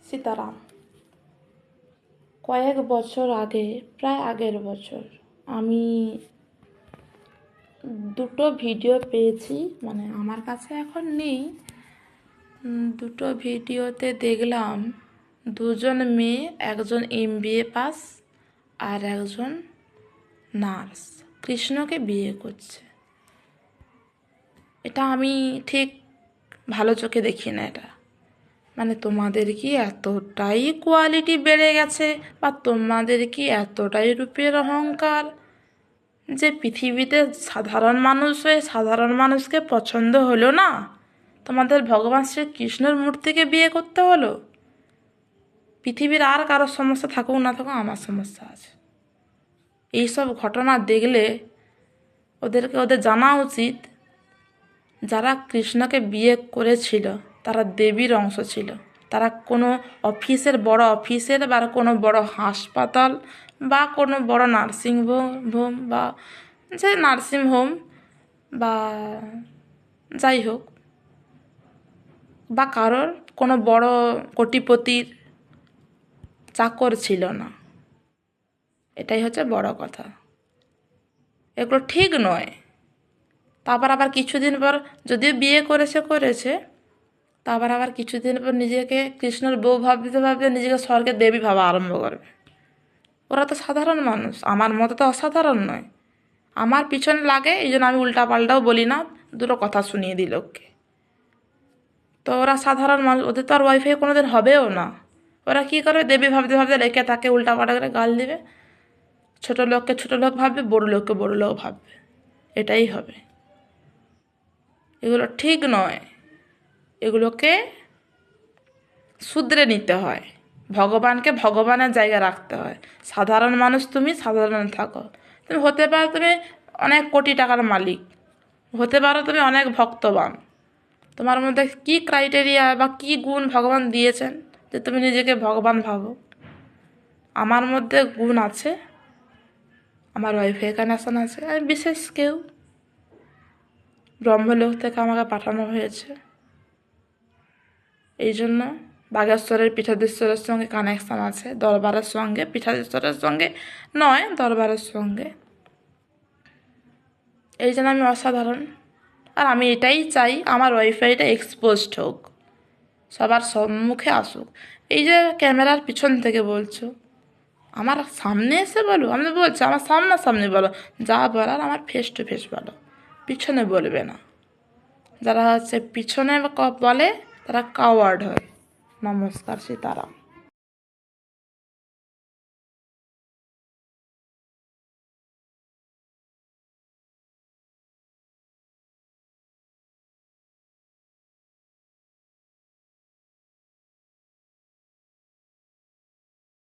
সীতারাম। কয়েক বছর আগে, প্রায় আগের বছর, আমি দুটো ভিডিও পেয়েছি, মানে আমার কাছে এখন নেই। দুটো ভিডিওতে দেখলাম দুজন মেয়ে, একজন MBA পাস আর একজন নার্স, কৃষ্ণকে বিয়ে করছে। এটা আমি ঠিক ভালো চোখে দেখি না। এটা মানে তোমাদের কি এতটাই কোয়ালিটি বেড়ে গেছে, বা তোমাদের কি এতটাই রূপের অহংকার যে পৃথিবীতে সাধারণ মানুষ হয়ে সাধারণ মানুষকে পছন্দ হলো না, তোমাদের ভগবান শ্রীকৃষ্ণের মূর্তিকে বিয়ে করতে হলো? পৃথিবীর আর কারোর সমস্যা থাকুক না থাকুক, আমার সমস্যা আছে। এইসব ঘটনা দেখলে ওদের জানা উচিত, যারা কৃষ্ণকে বিয়ে করেছিল তারা দেবীর অংশ ছিল। তারা কোনো বড় অফিসের বা কোনো বড় হাসপাতাল বা কোনো বড় নার্সিংহোম বা যে নার্সিংহোম বা যাই হোক, বা কারোর কোনো বড় কোটিপতির চাকর ছিল না। এটাই হচ্ছে বড় কথা। এগুলো ঠিক নয়। তারপর আবার কিছুদিন পর, যদিও বিয়ে করেছে, তারপর আবার কিছুদিন পর নিজেকে কৃষ্ণর বউ ভাবতে ভাবতে নিজেকে স্বর্গের দেবী ভাবা আরম্ভ করবে। ওরা তো সাধারণ মানুষ, আমার মতো তো অসাধারণ নয়। আমার পিছনে লাগে, এই জন্য আমি উল্টাপাল্টাও বলি না, দুটো কথা শুনিয়ে দিই লোককে। তো ওরা সাধারণ মানুষ, ওদের তো আর ওয়াইফাই কোনোদিন হবেও না। ওরা কী করবে, দেবী ভাবতে ভাবতে রেখে তাকে উল্টাপাল্টা করে গাল দিবে। ছোটো লোককে ছোটো লোক ভাববে, বড়ো লোককে বড়ো লোক ভাববে। এটাই হবে। এগুলো ঠিক নয়। এগুলোকে শুধরে নিতে হয়। ভগবানকে ভগবানের জায়গায় রাখতে হয়। সাধারণ মানুষ, তুমি সাধারণ থাকো। তুমি হতে পারো তুমি অনেক কোটি টাকার মালিক, হতে পারো তুমি অনেক ভক্তবান। তোমার মধ্যে কি ক্রাইটেরিয়া বা কি গুণ ভগবান দিয়েছেন যে তুমি নিজেকে ভগবান ভাবো? আমার মধ্যে গুণ আছে, আমার ওয়াইফাই কানেকশন আছে, আমি বিশেষ কেউ, ব্রহ্মলোক থেকে আমাকে পাঠানো হয়েছে। এই জন্য বাগেশ্বরের পীঠাধীশ্বরের সঙ্গে কানেকশান আছে, দরবারের সঙ্গে, পীঠাধীশ্বরের সঙ্গে নয়, দরবারের সঙ্গে। এই জন্য আমি অসাধারণ। আর আমি এটাই চাই, আমার ওয়াইফাইটা এক্সপোজড হোক, সবার সম্মুখে আসুক। এই যে ক্যামেরার পিছন থেকে বলছো, আমার সামনে এসে বলো। আমি বলছি আমার সামনাসামনি বলো, যা বলার আমার ফেস টু ফেস বলো, পিছনে বলবে না। যারা হচ্ছে পিছনে বলে তারা কাওয়ার্ড হয়। নমস্কার, সীতারাম।